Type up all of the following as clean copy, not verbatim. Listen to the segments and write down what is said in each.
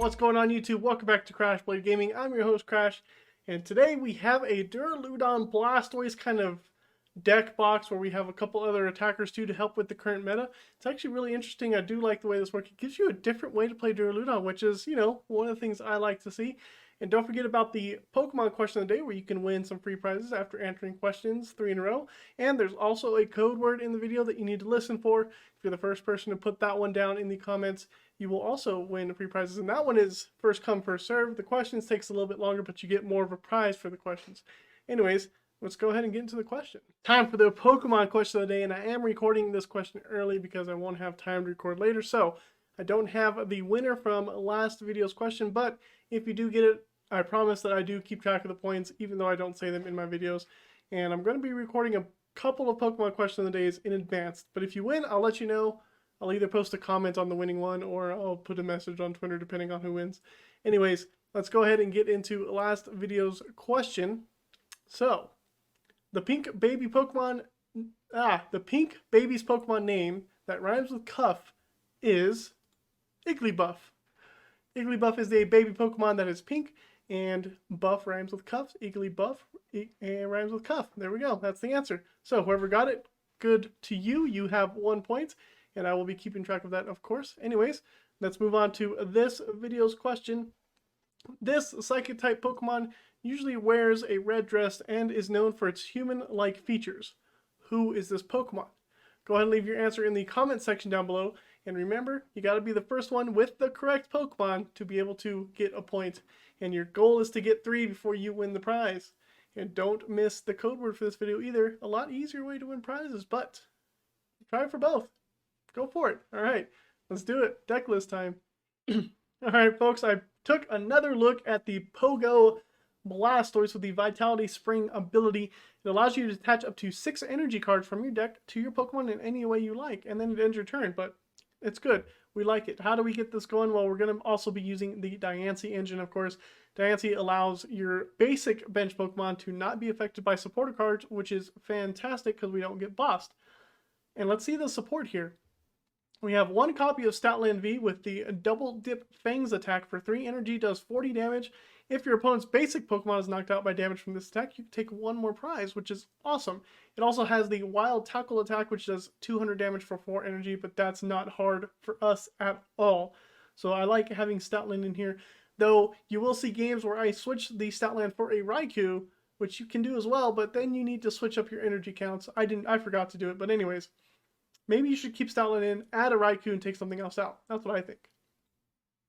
What's going on YouTube? Welcome back to Crash Blade Gaming. I'm your host Crash, and today we have a Duraludon Blastoise kind of deck box where we have a couple other attackers too to help with the current meta. It's actually really interesting. I do like the way this works. It gives you a different way to play Duraludon, which is, one of the things I like to see. And don't forget about the Pokemon question of the day where you can win some free prizes after answering questions 3 in a row. And there's also a code word in the video that you need to listen for. If you're the first person to put that one down in the comments, you will also win free prizes. And that one is first come, first serve. The questions takes a little bit longer, but you get more of a prize for the questions. Anyways, let's go ahead and get into the question. Time for the Pokemon question of the day, and I am recording this question early because I won't have time to record later. So I don't have the winner from last video's question, but if you do get it, I promise that I do keep track of the points, even though I don't say them in my videos. And I'm going to be recording a couple of Pokemon question of the days in advance. But if you win, I'll let you know. I'll either post a comment on the winning one, or I'll put a message on Twitter, depending on who wins. Anyways, let's go ahead and get into last video's question. So, the pink baby's Pokemon name that rhymes with cuff is Igglybuff. Igglybuff is a baby Pokemon that is pink, and buff rhymes with cuffs. Igglybuff rhymes with cuff. There we go. That's the answer. So whoever got it, good to you. You have 1 point, and I will be keeping track of that, of course. Anyways, let's move on to this video's question. This Psychic type Pokemon usually wears a red dress and is known for its human-like features. Who is this Pokemon? Go ahead and leave your answer in the comment section down below. And remember, you got to be the first one with the correct Pokemon to be able to get a point. And your goal is to get 3 before you win the prize. And don't miss the code word for this video either. A lot easier way to win prizes, but try for both. Go for it. All right, let's do it. Deck list time. All right, folks, I took another look at the Pogo Blastoise with the Vitality Spring ability. It allows you to attach up to 6 energy cards from your deck to your Pokemon in any way you like, and then it ends your turn, but it's good. We like it. How do we get this going? Well, we're going to also be using the Diancie engine, of course. Diancie allows your basic bench Pokemon to not be affected by supporter cards, which is fantastic because we don't get bossed. And let's see the support here. We have 1 copy of Stoutland V with the double dip Fangs attack for 3 energy, does 40 damage. If your opponent's basic Pokemon is knocked out by damage from this attack, you can take 1 more prize, which is awesome. It also has the Wild Tackle attack, which does 200 damage for 4 energy, but that's not hard for us at all. So I like having Stoutland in here, though you will see games where I switch the Stoutland for a Raikou, which you can do as well, but then you need to switch up your energy counts. I forgot to do it, but anyways, maybe you should keep Stoutland in, add a Raikou, and take something else out. That's what I think.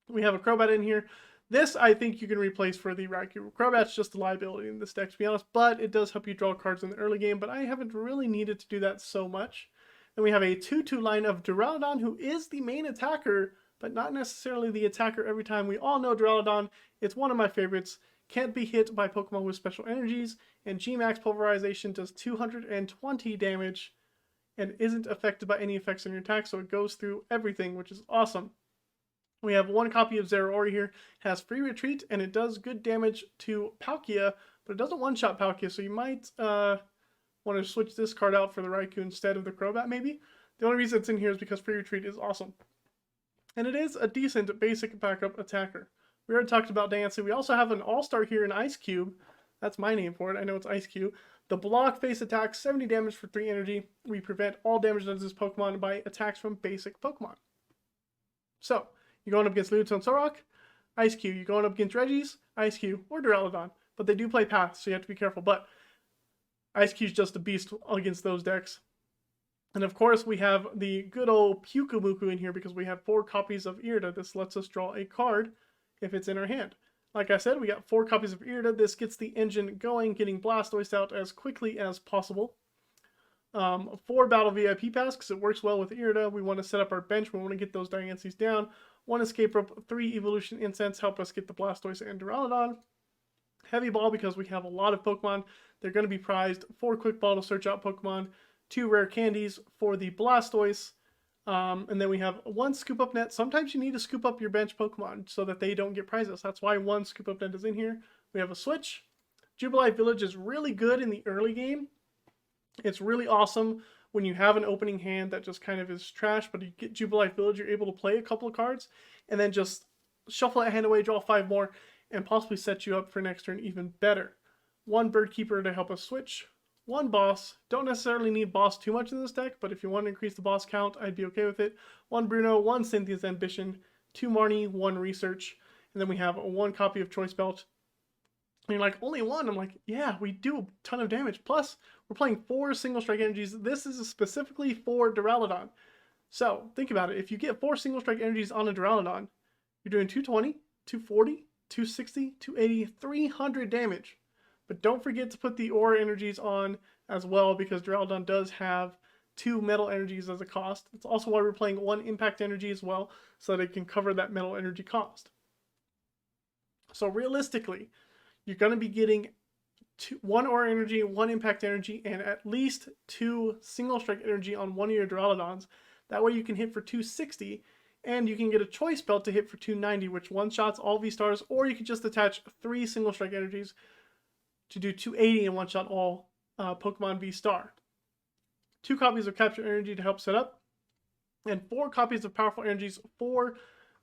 We have a Crobat in here. This, I think you can replace for the Raikou. Crobat's just a liability in this deck, to be honest, but it does help you draw cards in the early game, but I haven't really needed to do that so much. Then we have a 2-2 line of Duraludon, who is the main attacker, but not necessarily the attacker every time. We all know Duraludon. It's one of my favorites. Can't be hit by Pokemon with special energies, and G-Max Pulverization does 220 damage and isn't affected by any effects on your attack, so it goes through everything, which is awesome. We have 1 copy of Zeraora here. It has free retreat, and it does good damage to Palkia, but it doesn't one-shot Palkia, so you might want to switch this card out for the Raikou instead of the Crobat, maybe. The only reason it's in here is because free retreat is awesome. And it is a decent basic backup attacker. We already talked about Diancie. We also have an all-star here in Eiscue. That's my name for it. I know it's Eiscue. The block face attack, 70 damage for 3 energy. We prevent all damage done to this Pokemon by attacks from basic Pokemon. So, you're going up against Ludicolo Sorok, Eiscue. You're going up against Regis, Eiscue, or Duraludon. But they do play paths, so you have to be careful. But Eiscue's just a beast against those decks. And of course, we have the good old Pyukumuku in here because we have 4 copies of Irida. This lets us draw a card if it's in our hand. Like I said, we got 4 copies of Irida. This gets the engine going, getting Blastoise out as quickly as possible. 4 Battle VIP Pass because it works well with Irida. We want to set up our bench. We want to get those Diancies down. 1 Escape Rope, 3 Evolution Incense help us get the Blastoise and Duraludon. Heavy Ball because we have a lot of Pokemon. They're going to be prized. 4 Quick Ball to search out Pokemon. 2 Rare Candies for the Blastoise. And then we have 1 Scoop Up Net. Sometimes you need to scoop up your bench Pokemon so that they don't get prizes. That's why 1 Scoop Up Net is in here. We have a Switch. Jubilife Village is really good in the early game. It's really awesome when you have an opening hand that just kind of is trash, but you get Jubilife Village, you're able to play a couple of cards and then just shuffle that hand away, draw 5 more, and possibly set you up for next turn even better. 1 Bird Keeper to help us switch. 1 boss. Don't necessarily need boss too much in this deck, but if you want to increase the boss count, I'd be okay with it. 1 Bruno, 1 Cynthia's Ambition, 2 Marnie, 1 Research, and then we have 1 copy of Choice Belt. And you're like, only 1? I'm like, yeah, we do a ton of damage. Plus, we're playing 4 single strike energies. This is specifically for Duraludon. So, think about it. If you get 4 single strike energies on a Duraludon, you're doing 220, 240, 260, 280, 300 damage. But don't forget to put the aura energies on as well, because Duraludon does have 2 metal energies as a cost. That's also why we're playing 1 impact energy as well, so that it can cover that metal energy cost. So realistically, you're going to be getting 1 aura energy, 1 impact energy, and at least 2 single strike energy on one of your Duraludons. That way you can hit for 260, and you can get a choice belt to hit for 290, which one-shots all V-stars, or you can just attach 3 single strike energies to do 280 and one-shot all Pokemon V-star. 2 copies of Capture Energy to help set up, and 4 copies of Powerful Energies for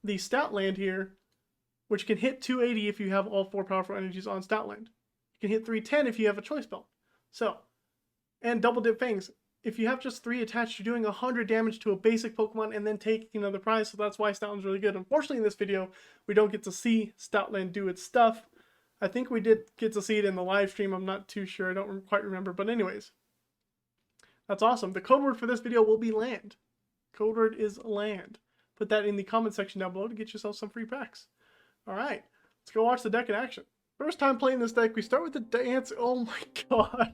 the Stoutland here, which can hit 280 if you have all 4 Powerful Energies on Stoutland. You can hit 310 if you have a Choice Belt. So, and Double Dip Fangs. If you have just 3 attached, you're doing 100 damage to a basic Pokemon and then taking another prize, so that's why Stoutland's really good. Unfortunately, in this video, we don't get to see Stoutland do its stuff. I think we did get to see it in the live stream. I'm not too sure. I don't quite remember. But anyways, that's awesome. The code word for this video will be land. Code word is land. Put that in the comment section down below to get yourself some free packs. All right, let's go watch the deck in action. First time playing this deck, we start with the Diancie. Oh my god.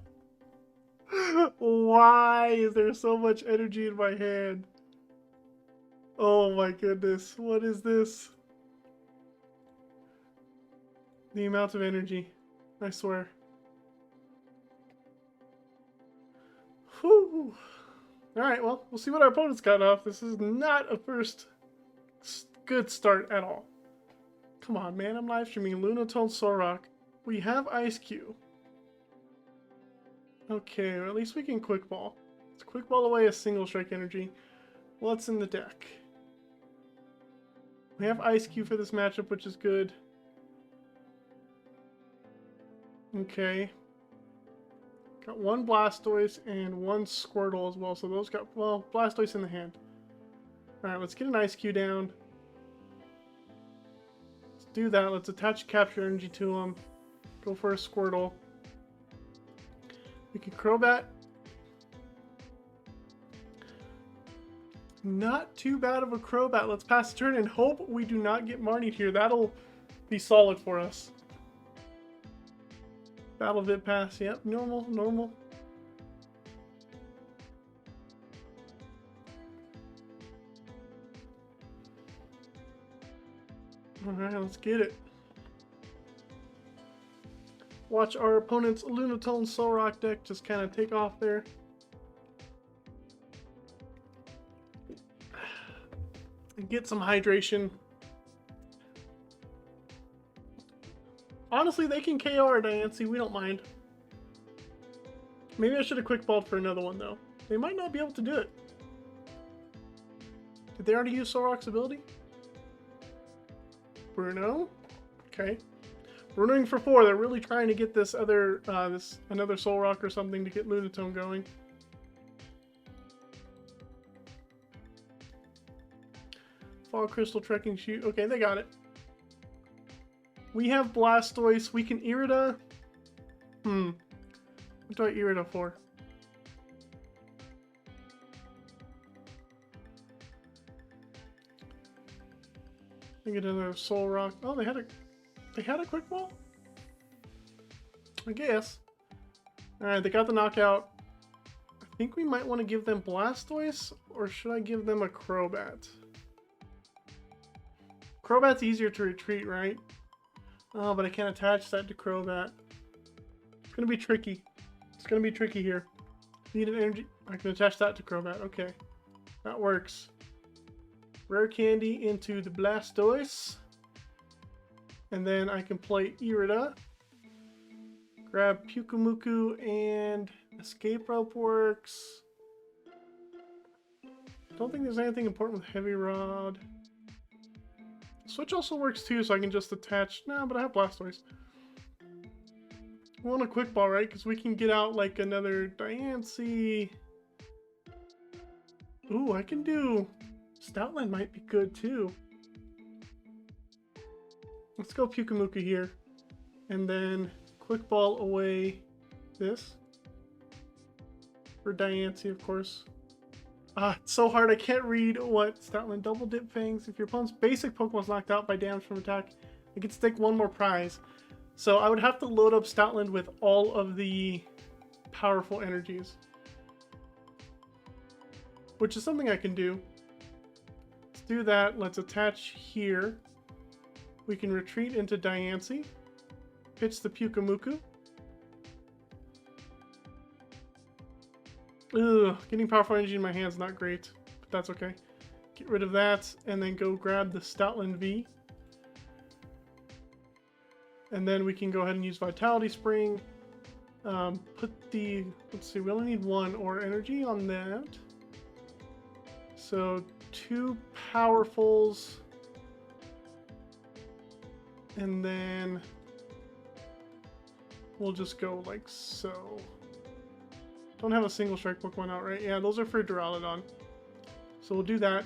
Why is there so much energy in my hand? Oh my goodness. What is this? The amount of energy, I swear. Whew. Alright, well, we'll see what our opponent's got off. This is not a first good start at all. Come on, man, I'm live streaming Lunatone Solrock. We have Eiscue. Okay, well, at least we can Quick Ball. Let's Quick Ball away a single strike energy. What's in the deck? We have Eiscue for this matchup, which is good. Okay. Got 1 Blastoise and 1 Squirtle as well. So those got, well, Blastoise in the hand. Alright, let's get an Eiscue down. Let's do that. Let's attach Capture Energy to him. Go for a Squirtle. We can Crobat. Not too bad of a Crobat. Let's pass the turn and hope we do not get Marnie here. That'll be solid for us. Battle Vit Pass, yep, normal, normal. Alright, let's get it. Watch our opponent's Lunatone Solrock deck just kind of take off there. And get some hydration. Honestly, they can KO our Diancie, we don't mind. Maybe I should have Quick Balled for another one, though. They might not be able to do it. Did they already use Solrock's ability? Bruno? Okay. Brunoing for 4, they're really trying to get this other, another Solrock or something to get Lunatone going. Fog Crystal Trekking Chute, okay, they got it. We have Blastoise. We can Irida. What do I Irida for? I get another Solrock. Oh, they had a Quick Ball? I guess. Alright, they got the knockout. I think we might want to give them Blastoise, or should I give them a Crobat? Crobat's easier to retreat, right? Oh, but I can't attach that to Crobat. It's gonna be tricky. It's gonna be tricky here. Need an energy. I can attach that to Crobat. Okay. That works. Rare Candy into the Blastoise. And then I can play Irida. Grab Pyukumuku and Escape Rope works. Don't think there's anything important with Heavy Rod. Switch also works too, so I can just attach... No, but I have Blastoise. We want a quick ball, right? Because we can get out like another Diancie. Ooh, I can do... Stoutland might be good too. Let's go Pyukumuku here. And then quick ball away this. For Diancie, of course. It's so hard. I can't read what Stoutland. Double dip fangs. If your opponent's basic Pokemon's knocked out by damage from attack, it gets to take one more prize. So I would have to load up Stoutland with all of the powerful energies. Which is something I can do. Let's do that. Let's attach here. We can retreat into Diancie. Pitch the Pyukumuku. Ugh, getting powerful energy in my hand is not great, but that's okay. Get rid of that, and then go grab the Stoutland V. And then we can go ahead and use Vitality Spring. Put the, let's see, we only need one Aura Energy on that. So 2 Powerfuls. And then we'll just go like so. Don't have a single strike Pokemon out, right? Yeah, those are for Duraludon. So we'll do that.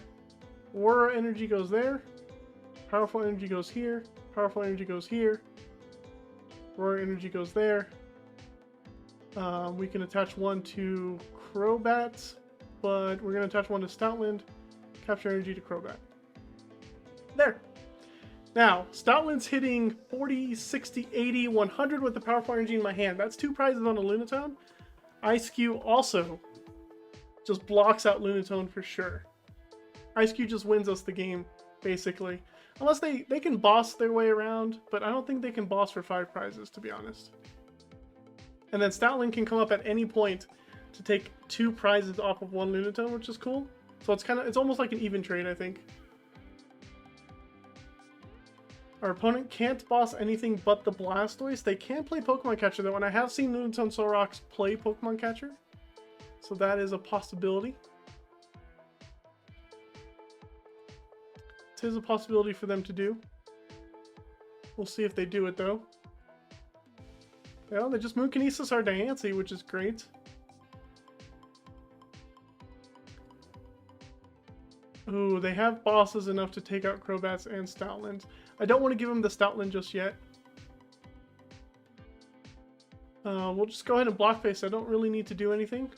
Aura Energy goes there. Powerful Energy goes here. Powerful Energy goes here. Aura Energy goes there. We can attach one to Crobat, but we're going to attach one to Stoutland. Capture Energy to Crobat. There. Now, Stoutland's hitting 40, 60, 80, 100 with the powerful energy in my hand. That's 2 prizes on a Lunatone. Eiscue also just blocks out Lunatone for sure. Eiscue just wins us the game, basically. Unless they can boss their way around, but I don't think they can boss for 5 prizes, to be honest. And then Stoutland can come up at any point to take 2 prizes off of 1 Lunatone, which is cool. So it's almost like an even trade, I think. Our opponent can't boss anything but the Blastoise. They can play Pokemon Catcher though, and I have seen Lunatone Solrox play Pokemon Catcher. So that is a possibility. It is a possibility for them to do. We'll see if they do it though. Well, they just Moonkinesis our Diancie, which is great. Ooh, they have bosses enough to take out Crobats and Stoutlands. I don't want to give them the Stoutland just yet. We'll just go ahead and block face. I don't really need to do anything.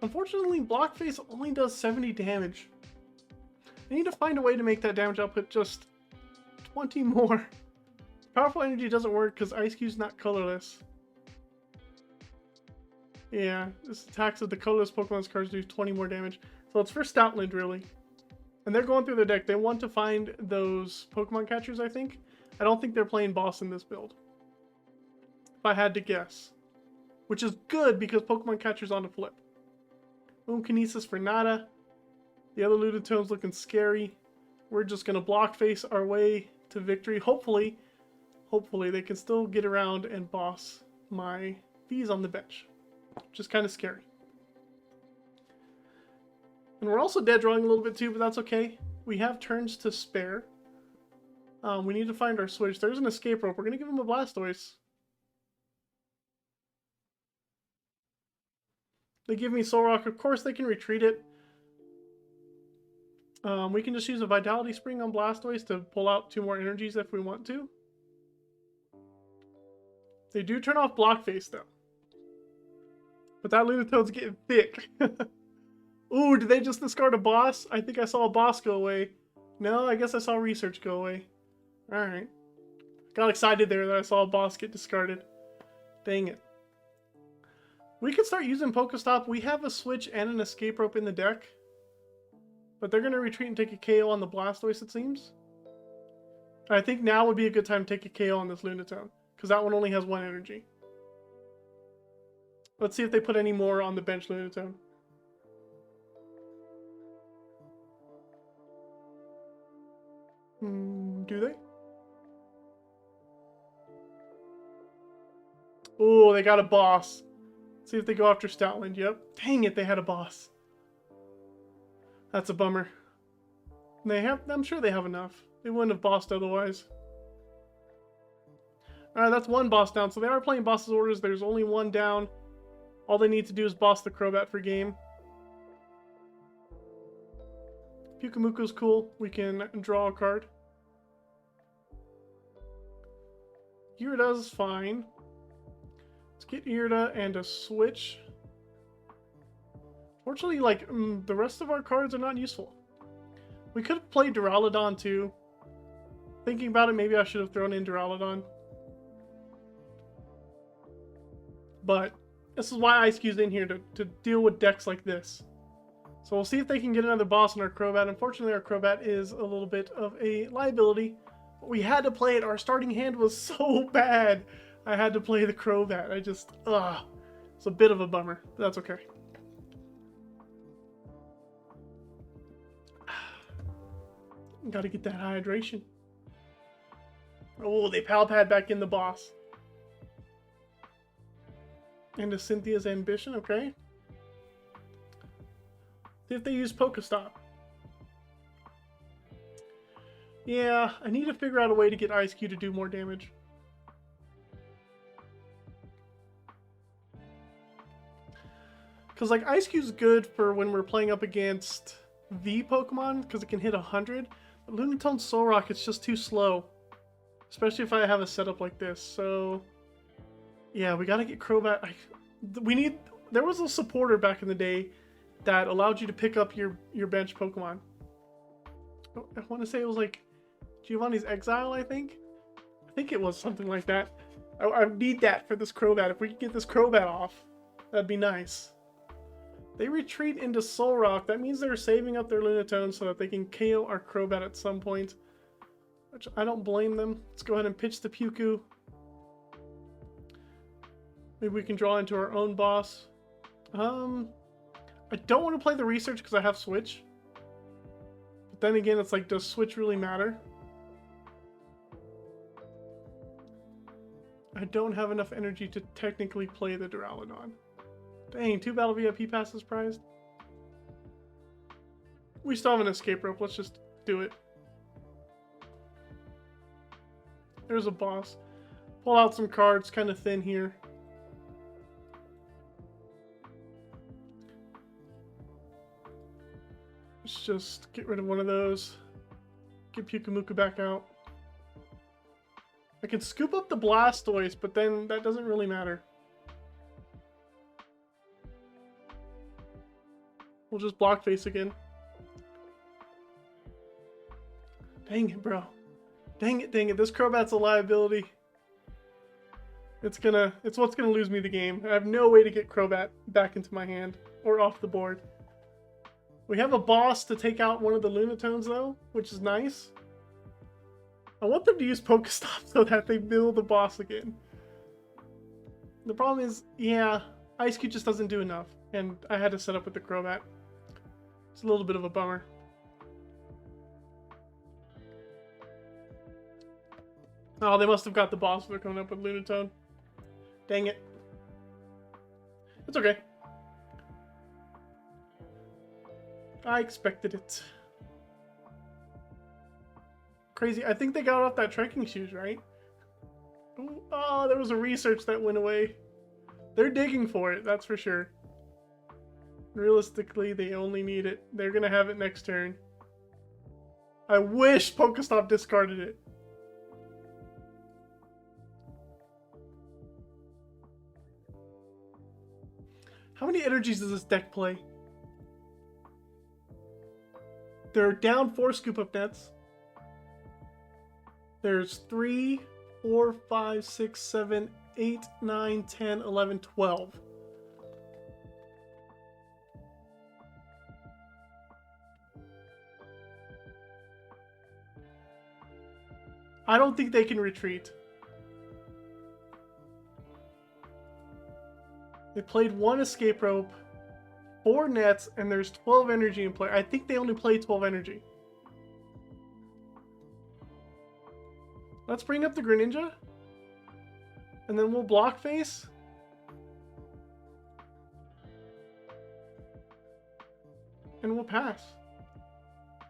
Unfortunately, block face only does 70 damage. I need to find a way to make that damage output just 20 more. Powerful energy doesn't work because Eiscue's not colorless. Yeah, this attacks of the colorless Pokemon's cards do 20 more damage. So it's for Stoutland, really. And they're going through their deck. They want to find those Pokemon catchers, I think. I don't think they're playing boss in this build. If I had to guess. Which is good because Pokemon catcher's on the flip. Moonkinesis for nada. The other Lunatone's looking scary. We're just going to block face our way to victory. Hopefully they can still get around and boss my V's on the bench. Just kind of scary. And we're also dead drawing a little bit too, but that's okay. We have turns to spare. We need to find our switch. There's an escape rope. We're going to give him a Blastoise. They give me Solrock. Of course, they can retreat it. We can just use a Vitality Spring on Blastoise to pull out 2 more energies if we want to. They do turn off Block Face, though. But that Lunatone's getting thick. Ooh, did they just discard a boss? I think I saw a boss go away. No, I guess I saw research go away. Alright. Got excited there that I saw a boss get discarded. Dang it. We could start using Pokestop. We have a switch and an escape rope in the deck. But they're going to retreat and take a KO on the Blastoise, it seems. I think now would be a good time to take a KO on this Lunatone. Because that one only has 1 energy. Let's see if they put any more on the bench Lunatone. Do they? Oh, they got a boss. Let's see if they go after Stoutland. Yep. Dang it, they had a boss. That's a bummer. They have, I'm sure they have enough. They wouldn't have bossed otherwise. Alright, that's one boss down. So they are playing boss's orders. There's only one down. All they need to do is boss the Crobat for game. Pyukumuku's cool. We can draw a card. Irida's fine. Let's get Irida and a Switch. Fortunately, like, the rest of our cards are not useful. We could have played Duraludon too. Thinking about it, maybe I should have thrown in Duraludon. But this is why Eiscue's in here, to deal with decks like this. So we'll see if they can get another boss on our Crobat. Unfortunately, our Crobat is a little bit of a liability. But we had to play it. Our starting hand was so bad. I had to play the Crobat. It's a bit of a bummer. But that's okay. Gotta get that hydration. Oh, they Pal Pad back in the boss. And a Cynthia's Ambition, okay. See if they use Pokestop. Yeah, I need to figure out a way to get Eiscue to do more damage. Because, like, Eiscue's good for when we're playing up against V Pokemon, because it can hit 100. But Lunatone Solrock, it's just too slow. Especially if I have a setup like this. So, yeah, we gotta get Crobat. There was a supporter back in the day that allowed you to pick up your bench Pokemon. I want to say it was like Giovanni's Exile, I think. I think it was something like that. I need that for this Crobat. If we can get this Crobat off, that'd be nice. They retreat into Solrock. That means they're saving up their Lunatone so that they can KO our Crobat at some point. Which I don't blame them. Let's go ahead and pitch the Pyuku. Maybe we can draw into our own boss. I don't want to play the research because I have Switch. But then again, it's like, does Switch really matter? I don't have enough energy to technically play the Duraludon. Dang, 2 Battle VIP passes prized. We still have an escape rope. Let's just do it. There's a boss. Pull out some cards, kind of thin here. Let's just get rid of one of those. Get Pyukumuku back out. I can scoop up the Blastoise, but then that doesn't really matter. We'll just block face again. Dang it, bro. Dang it, dang it. This Crobat's a liability. It's what's gonna lose me the game. I have no way to get Crobat back into my hand or off the board. We have a boss to take out one of the Lunatones though, which is nice. I want them to use Pokestop so that they mill the boss again. The problem is, yeah, Eiscue just doesn't do enough, and I had to set up with the Crobat. It's a little bit of a bummer. Oh, they must have got the boss if they're coming up with Lunatone. Dang it. It's okay. I expected it. Crazy. I think they got off that trekking shoes, right? Ooh, oh, there was a research that went away. They're digging for it, that's for sure. Realistically, they only need it. They're gonna have it next turn. I wish Pokestop discarded it. How many energies does this deck play? They're down 4 scoop up nets. There's 3, 4, 5, 6, 7, 8, 9, 10, 11, 12. I don't think they can retreat. They played 1 escape rope, 4 nets, and there's 12 energy in play. I think they only play 12 energy. Let's bring up the Greninja. And then we'll block face. And we'll pass.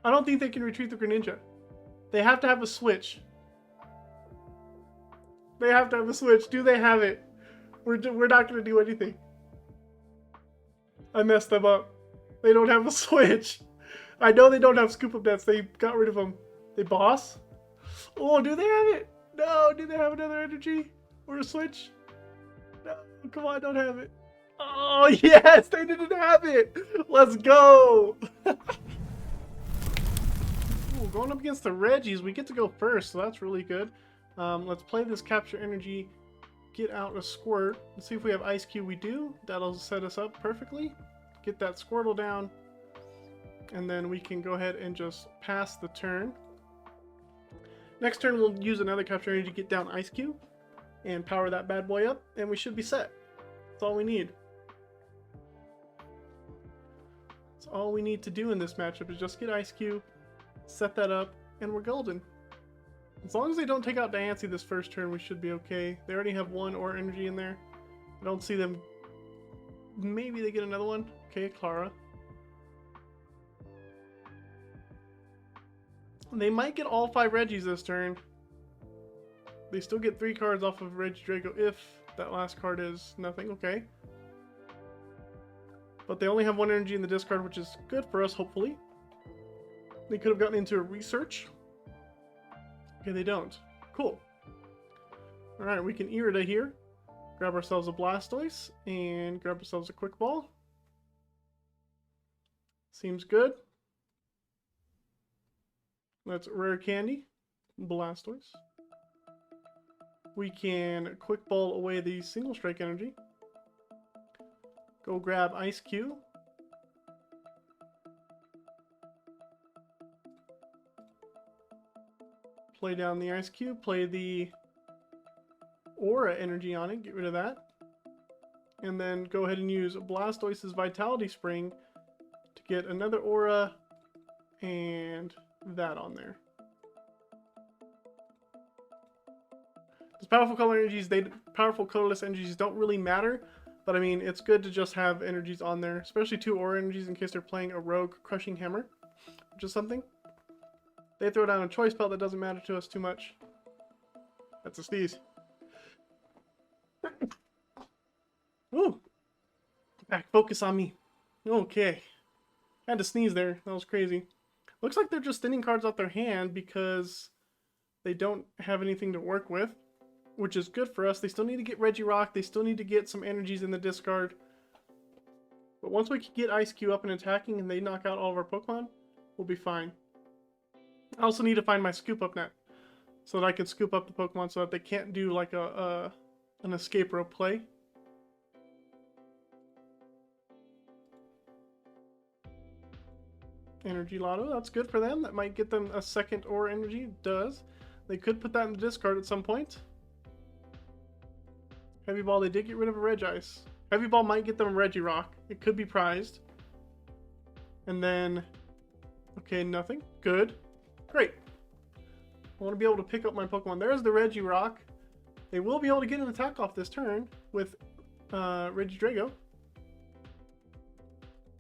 I don't think they can retreat the Greninja. They have to have a switch. They have to have a switch. Do they have it? We're not going to do anything. I messed them up. They don't have a switch. I know they don't have scoop up nets. They got rid of them. They boss? Oh, do they have it? No, do they have another energy? Or a switch? No, come on, don't have it. Oh, yes, they didn't have it. Let's go. Ooh, going up against the Reggies, we get to go first, so that's really good. Let's play this capture energy, get out a Squirt. Let's see if we have Eiscue. We do. That'll set us up perfectly. Get that Squirtle down, and then we can go ahead and just pass the turn. Next turn, we'll use another capture energy to get down Eiscue and power that bad boy up, and we should be set. That's all we need. That's all we need to do in this matchup is just get Eiscue, set that up, and we're golden. As long as they don't take out Diancie this first turn, we should be okay. They already have one Aura Energy in there. I don't see them. Maybe they get another one. Okay, Clara. They might get all 5 Reggies this turn. They still get 3 cards off of Regidrago if that last card is nothing. Okay. But they only have 1 energy in the discard, which is good for us, hopefully. They could have gotten into a research. Okay, they don't. Cool. Alright, we can Irida here. Grab ourselves a Blastoise and grab ourselves a Quick Ball. Seems good. Let's Rare Candy. Blastoise. We can Quick Ball away the Single Strike energy. Go grab Eiscue. Play down the Eiscue, play the Aura energy on it, get rid of that. And then go ahead and use Blastoise's Vitality Spring to get another Aura and that on there. Those powerful colorless energies don't really matter, but I mean, it's good to just have energies on there, especially 2 Aura energies in case they're playing a Rogue Crushing Hammer, which is something. They throw down a Choice Belt that doesn't matter to us too much. That's a sneeze. Ooh. Back focus on me. Okay. I had to sneeze there. That was crazy. Looks like they're just thinning cards out their hand because they don't have anything to work with, which is good for us. They still need to get Regirock. They still need to get some energies in the discard. But once we can get Eiscue up and attacking and they knock out all of our Pokemon, we'll be fine. I also need to find my scoop up net so that I can scoop up the Pokemon so that they can't do like an escape rope play. Energy Lotto, that's good for them. That might get them a second Aura Energy. Does. They could put that in the discard at some point. Heavy Ball, they did get rid of a Regice. Heavy Ball might get them a Regirock. It could be prized. And then, okay, nothing. Good. Great. I want to be able to pick up my Pokemon. There's the Regirock. They will be able to get an attack off this turn with Regidrago.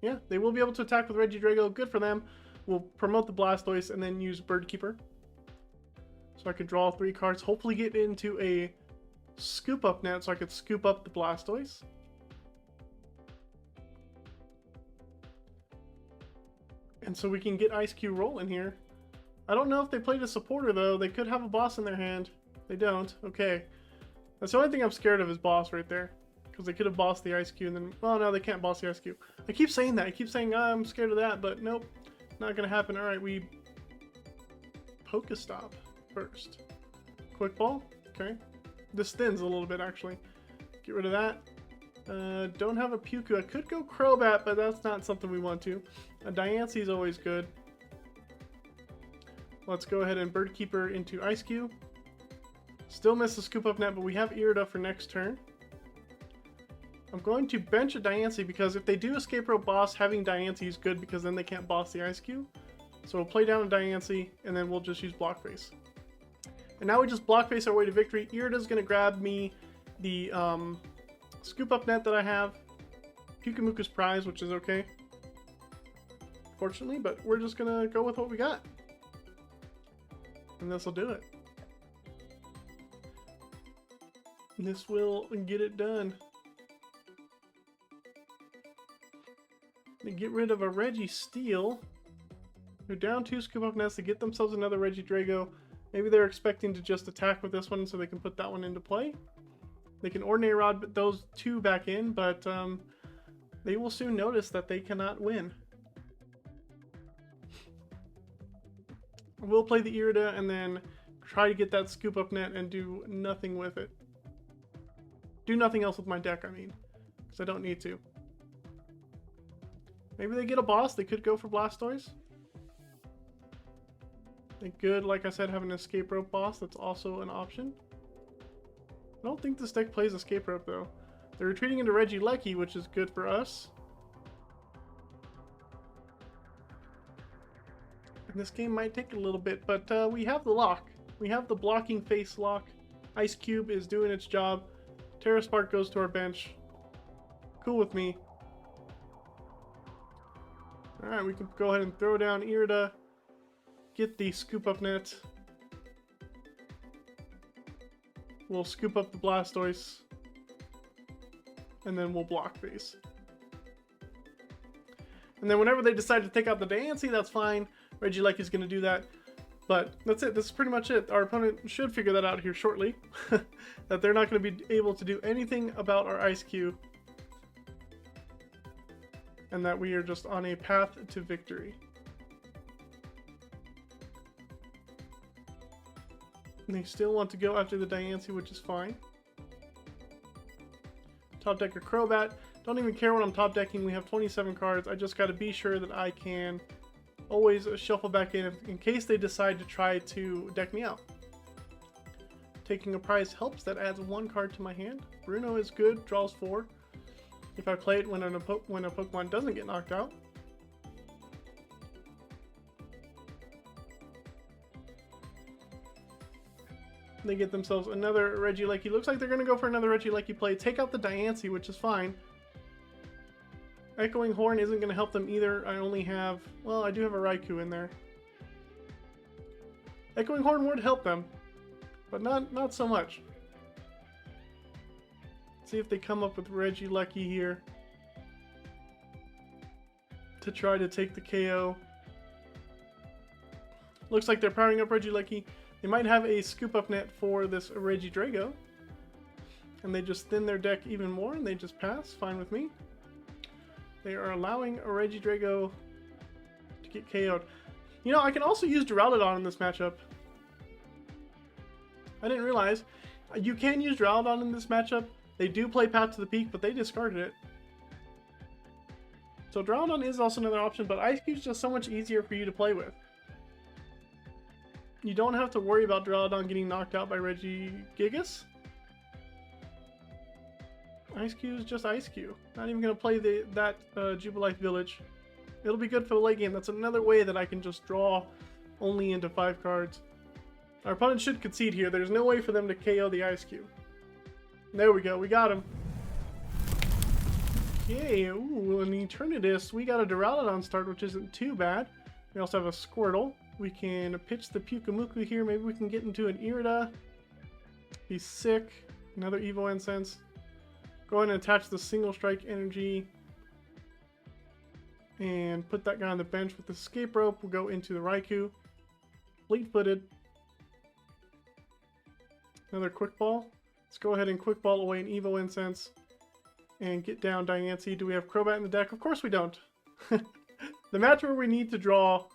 Yeah, they will be able to attack with Regidrago. Good for them. We'll promote the Blastoise and then use Bird Keeper. So I could draw 3 cards. Hopefully get into a scoop up net so I could scoop up the Blastoise. And so we can get Eiscue rolling here. I don't know if they played a supporter though. They could have a boss in their hand. They don't. Okay. That's the only thing I'm scared of is boss right there. Because they could have bossed the Eiscue and then... Well, no, they can't boss the Eiscue. I keep saying that. I keep saying, oh, I'm scared of that, but nope. Not going to happen. Alright, we... Pokestop first. Quick Ball. Okay. This thins a little bit, actually. Get rid of that. Don't have a Pyukumuku. I could go Crobat, but that's not something we want to. A Diancie is always good. Let's go ahead and Bird Keeper into Eiscue. Still miss the scoop up net, but we have Irida for next turn. I'm going to bench a Diancie because if they do escape rope boss, having Diancie is good because then they can't boss the Eiscue. So we'll play down a Diancie and then we'll just use Block Face. And now we just Block Face our way to victory. Irida's going to grab me the scoop up net that I have. Pyukumuku's prize, which is okay. fortunately, but we're just gonna go with what we got. And this will do it. This will get it done. They get rid of a Registeel. They're down 2 Scoop Up Nets to get themselves another Regidrago. Maybe they're expecting to just attack with this one so they can put that one into play. They can Ordinary Rod those 2 back in, but they will soon notice that they cannot win. We'll play the Irida and then try to get that Scoop Up Net and do nothing with it. Do nothing else with my deck, I mean, because I don't need to. Maybe they get a boss. They could go for Blastoise. They could, like I said, have an Escape Rope boss. That's also an option. I don't think this deck plays Escape Rope, though. They're retreating into Regieleki, which is good for us. And this game might take a little bit, but we have the lock. We have the blocking face lock. Ice Cube is doing its job. Terra Spark goes to our bench. Cool with me. Alright, we can go ahead and throw down Irida. Get the Scoop Up Net. We'll scoop up the Blastoise. And then we'll block face. And then whenever they decide to take out the Diancie, that's fine. Regieleki is going to do that. But that's it. This is pretty much it. Our opponent should figure that out here shortly. That they're not going to be able to do anything about our Eiscue. And that we are just on a path to victory. And they still want to go after the Diancie, which is fine. Top deck a Crobat. Don't even care what I'm top decking. We have 27 cards. I just got to be sure that I can always shuffle back in case they decide to try to deck me out. Taking a prize helps. That adds 1 card to my hand. Bruno is good. Draws 4. If I play it when a Pokemon doesn't get knocked out. They get themselves another Regieleki. Looks like they're going to go for another Regieleki play. Take out the Diancie, which is fine. Echoing Horn isn't going to help them either. I only have... well, I do have a Raikou in there. Echoing Horn would help them, but not so much. See if they come up with Regieleki here to try to take the KO. Looks like they're powering up Regieleki. They might have a Scoop Up Net for this Regidrago. And they just thin their deck even more and they just pass. Fine with me. They are allowing a Regidrago to get KO'd. You know, I can also use Duraludon in this matchup. I didn't realize. You can use Duraludon in this matchup. They do play Path to the Peak, but they discarded it. So Duraludon is also another option, but Eiscue is just so much easier for you to play with. You don't have to worry about Duraludon getting knocked out by Regigigas. Eiscue is just Eiscue. Not even going to play that Jubilife Village. It'll be good for the late game. That's another way that I can just draw only into 5 cards. Our opponent should concede here. There's no way for them to KO the Eiscue. There we go. We got him. Okay, ooh, an Eternatus. We got a Duraludon start, which isn't too bad. We also have a Squirtle. We can pitch the Pyukumuku here. Maybe we can get into an Irida. Be sick. Another Evo Incense. Go ahead and attach the Single Strike Energy. And put that guy on the bench with the Escape Rope. We'll go into the Raikou. Fleet-footed. Another Quick Ball. Let's go ahead and Quick Ball away an Evo Incense. And get down Diancie. Do we have Crobat in the deck? Of course we don't. The match where we need to draw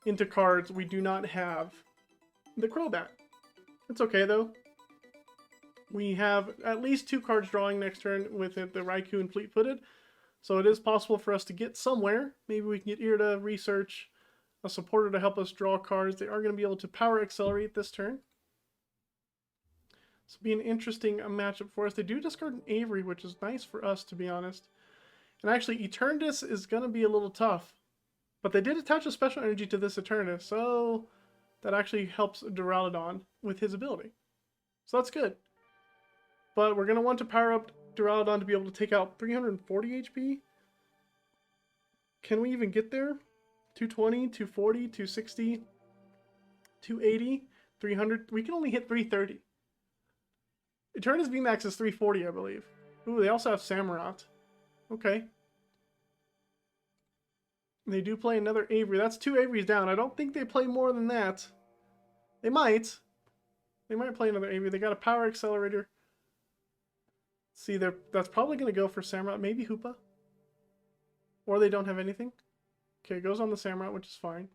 into cards, we do not have the Crobat. It's okay though. We have at least 2 cards drawing next turn with it, the Raikou and Fleet-footed. So it is possible for us to get somewhere. Maybe we can get Irida, Research, a supporter to help us draw cards. They are going to be able to Power Accelerate this turn. This will be an interesting matchup for us. They do discard an Avery, which is nice for us, to be honest. And actually, Eternatus is going to be a little tough. But they did attach a special energy to this Eternatus, so that actually helps Duraludon with his ability. So that's good. But we're going to want to power up Duraludon to be able to take out 340 HP. Can we even get there? 220, 240, 260, 280, 300. We can only hit 330. Eternatus VMAX is 340, I believe. Ooh, they also have Samurott. Okay. They do play another Avery. That's 2 Averys down. I don't think they play more than that. They might. They might play another Avery. They got a Power Accelerator. See, that's probably going to go for Samurott. Maybe Hoopa. Or they don't have anything. Okay, it goes on the Samurott, which is fine.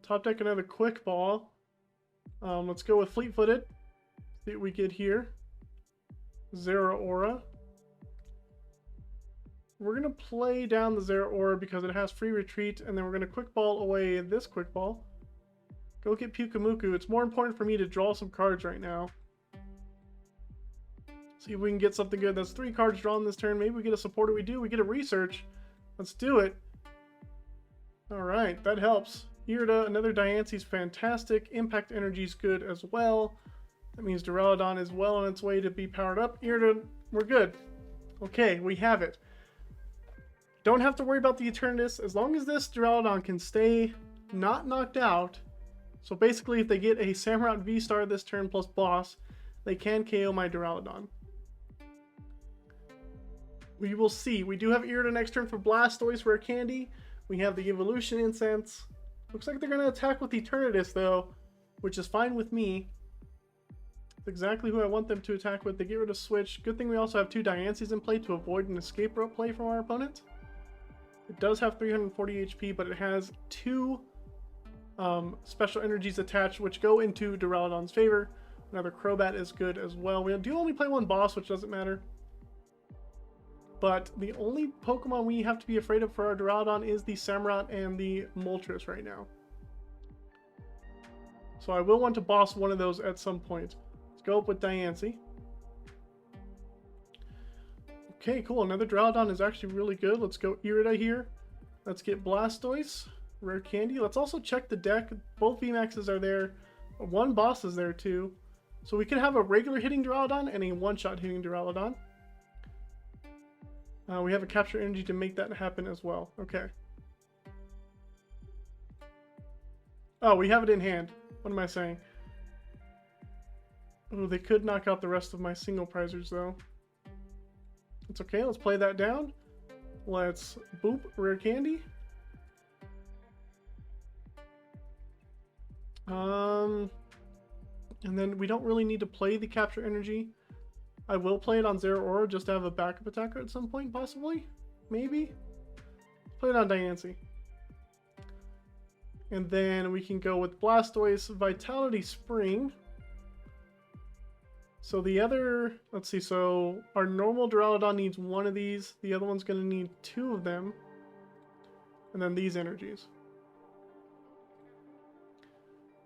Top deck another Quick Ball. Let's go with Fleet-Footed. See what we get here. Zeraora. We're going to play down the Zeraora because it has free retreat, and then we're going to Quick Ball away this Quick Ball. Go get Pyukumuku. It's more important for me to draw some cards right now. See if we can get something good. That's 3 cards drawn this turn. Maybe we get a supporter. We do. We get a research. Let's do it. Alright, that helps. Irida, another Diancie's fantastic. Impact Energy's good as well. That means Duraludon is well on its way to be powered up. Irida, we're good. Okay, we have it. Don't have to worry about the Eternatus. As long as this Duraludon can stay not knocked out. So basically, if they get a Samurott V-Star this turn plus Boss, they can KO my Duraludon. We will see. We do have Irida next turn for Blastoise Rare Candy. We have the Evolution Incense. Looks like they're going to attack with Eternatus though, which is fine with me. It's exactly who I want them to attack with. They get rid of Switch. Good thing we also have 2 Diancies in play to avoid an escape rope play from our opponent. It does have 340 HP, but it has 2 special energies attached, which go into Duraludon's favor. Another Crobat is good as well. We do only play 1 boss, which doesn't matter. But the only Pokemon we have to be afraid of for our Duraludon is the Samurott and the Moltres right now. So I will want to boss one of those at some point. Let's go up with Diancie. Okay, cool. Another Duraludon is actually really good. Let's go Irida here. Let's get Blastoise, Rare Candy. Let's also check the deck. Both VMAXs are there. 1 boss is there too. So we could have a regular hitting Duraludon and a one-shot hitting Duraludon. We have a Capture Energy to make that happen as well. Okay. Oh, we have it in hand. What am I saying? Oh, they could knock out the rest of my single prizers though. It's okay, let's play that down. Let's boop Rare Candy. And then we don't really need to play the Capture Energy. I will play it on Zeraora just to have a backup attacker at some point, possibly. Maybe. Play it on Diancie. And then we can go with Blastoise, Vitality Spring. So the other, let's see, so our normal Duraludon needs 1 of these. The other one's going to need 2 of them. And then these energies.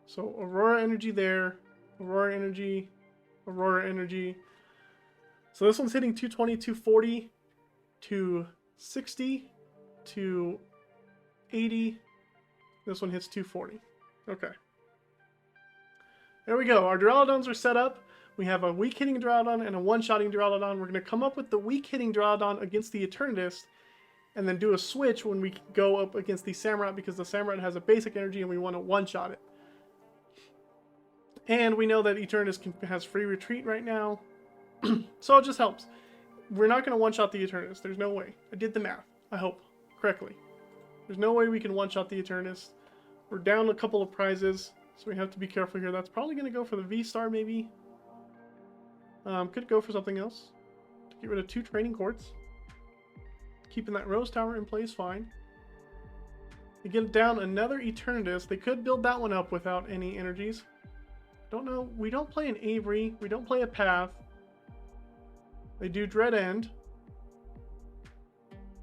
So Aurora Energy there, Aurora Energy, Aurora Energy. So this one's hitting 220, 240, 260, 280. This one hits 240. Okay. There we go. Our Duraludons are set up. We have a weak hitting Duraludon and a one-shotting Duraludon. We're going to come up with the weak hitting Duraludon against the Eternatus, and then do a switch when we go up against the Samurott, because the Samurott has a basic energy and we want to one-shot it. And we know that Eternatus has free retreat right now. So it just helps. We're not going to one-shot the Eternatus. There's no way. I did the math, I hope, correctly. There's no way we can one-shot the Eternatus. We're down a couple of prizes, so we have to be careful here. That's probably going to go for the V-Star, maybe. Could go for something else. To get rid of 2 training courts. Keeping that Rose Tower in place, fine. They get down another Eternatus. They could build that one up without any energies. Don't know. We don't play an Avery. We don't play a Path. They do Dread End.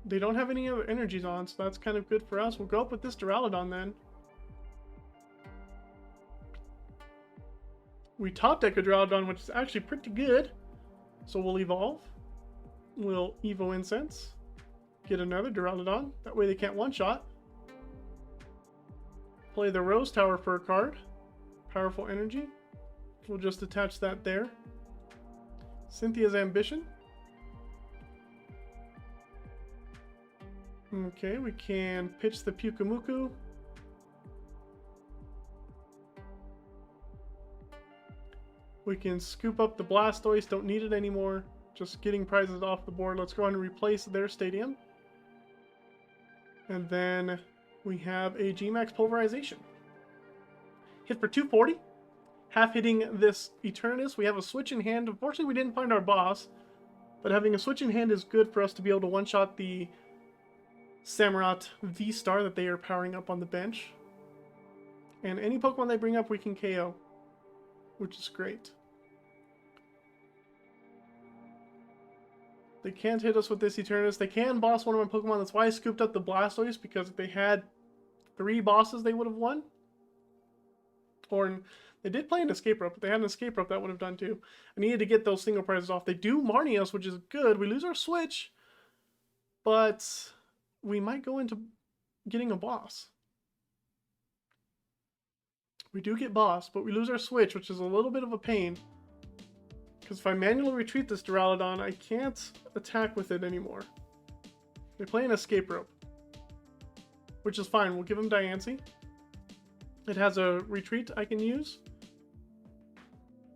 They don't have any other energies on, so that's kind of good for us. We'll go up with this Duraludon then. We top deck a Duraludon, which is actually pretty good. So we'll evolve. We'll Evo Incense. Get another Duraludon. That way they can't one-shot. Play the Rose Tower for a card. Powerful energy. We'll just attach that there. Cynthia's Ambition. Okay, we can pitch the Pyukumuku. We can scoop up the Blastoise, don't need it anymore. Just getting prizes off the board. Let's go ahead and replace their stadium. And then we have a G-Max Pulverization. Hit for 240. Half hitting this Eternatus. We have a switch in hand. Unfortunately, we didn't find our boss. But having a switch in hand is good for us to be able to one-shot the Samurott V-Star that they are powering up on the bench. And any Pokemon they bring up, we can KO. Which is great. They can't hit us with this Eternatus. They can boss one of my Pokemon. That's why I scooped up the Blastoise, because if they had 3 bosses, they would have won. Or they did play an escape rope. If they had an escape rope, that would have done too. I needed to get those single prizes off. They do Marnie us, which is good. We lose our switch, but we might go into getting a boss. We do get boss, but we lose our switch, which is a little bit of a pain. Because if I manually retreat this Duraludon, I can't attack with it anymore. They play an escape rope, which is fine. We'll give him Diancie. It has a retreat I can use.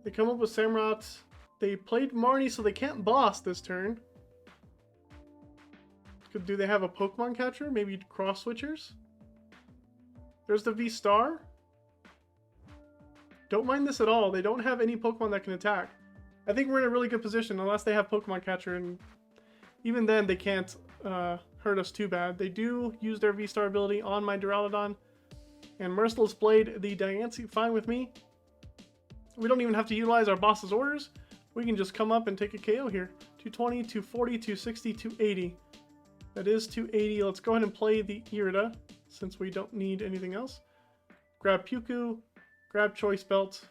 They come up with Samurott. They played Marnie, so they can't boss this turn. Do they have a Pokemon catcher? Maybe cross switchers? There's the V-Star. Don't mind this at all. They don't have any Pokemon that can attack. I think we're in a really good position unless they have Pokemon catcher, and even then they can't hurt us too bad. They do use their V-Star ability on my Duraludon. And Merciless Blade, the Diancie, fine with me. We don't even have to utilize our boss's orders. We can just come up and take a KO here. 220, 240, 260, 280. That is 280. Let's go ahead and play the Irida, since we don't need anything else. Grab Pyuku, grab Choice Belt.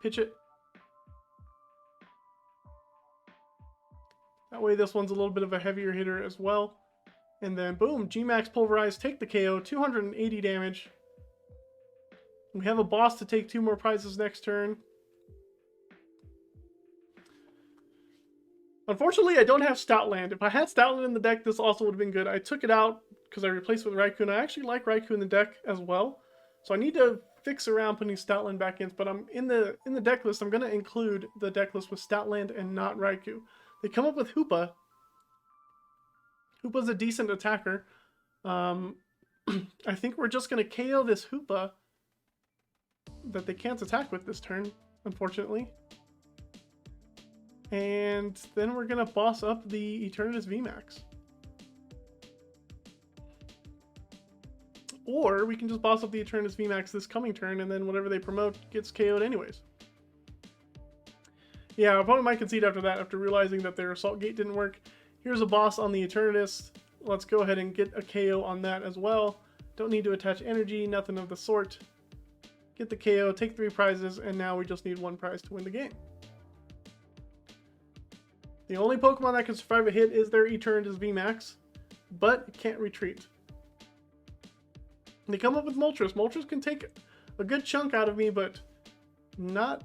Pitch it. That way this one's a little bit of a heavier hitter as well. And then boom, G-Max Pulverize, take the KO, 280 damage. We have a boss to take 2 more prizes next turn. Unfortunately, I don't have Stoutland. If I had Stoutland in the deck, this also would have been good. I took it out because I replaced it with Raikou, and I actually like Raikou in the deck as well. So I need to fix around putting Stoutland back in, but I'm in the deck list. I'm going to include the deck list with Stoutland and not Raikou. They come up with Hoopa. Hoopa's a decent attacker. I think we're just going to KO this Hoopa that they can't attack with this turn, unfortunately. And then we're going to boss up the Eternatus VMAX. Or we can just boss up the Eternatus VMAX this coming turn, and then whatever they promote gets KO'd anyways. Yeah, our opponent might concede after that, after realizing that their Assault Gate didn't work. Here's a boss on the Eternatus. Let's go ahead and get a KO on that as well. Don't need to attach energy, nothing of the sort. Get the KO, take 3 prizes, and now we just need 1 prize to win the game. The only Pokemon that can survive a hit is their Eternatus VMAX, but it can't retreat. They come up with Moltres. Moltres can take a good chunk out of me, but not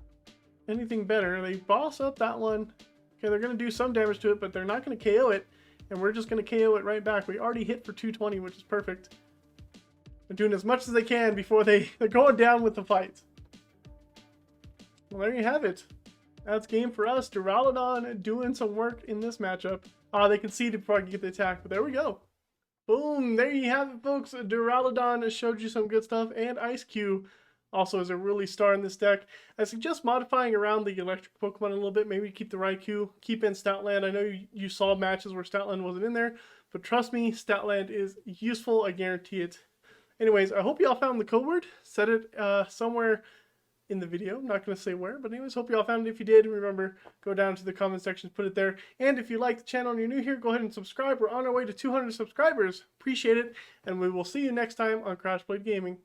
anything better. They boss up that one. Okay, they're going to do some damage to it, but they're not going to KO it, and we're just going to KO it right back. We already hit for 220, which is perfect. They're doing as much as they can before they're going down with the fight. Well, there you have it. That's game for us. Duraludon doing some work in this matchup. They conceded before I could get the attack, but there we go. Boom, there you have it, folks. Duraludon showed you some good stuff, and Eiscue also is a really star in this deck. I suggest modifying around the electric Pokemon a little bit. Maybe keep the Raikou, keep in Stoutland. I know you saw matches where Stoutland wasn't in there, but trust me, Stoutland is useful. I guarantee it. Anyways, I hope you all found the code word. Set it somewhere in the video. I'm not going to say where, but anyways, hope you all found it. If you did, remember, go down to the comment section, put it there. And if you like the channel and you're new here, go ahead and subscribe. We're on our way to 200 subscribers. Appreciate it, and we will see you next time on Crash Blade Gaming.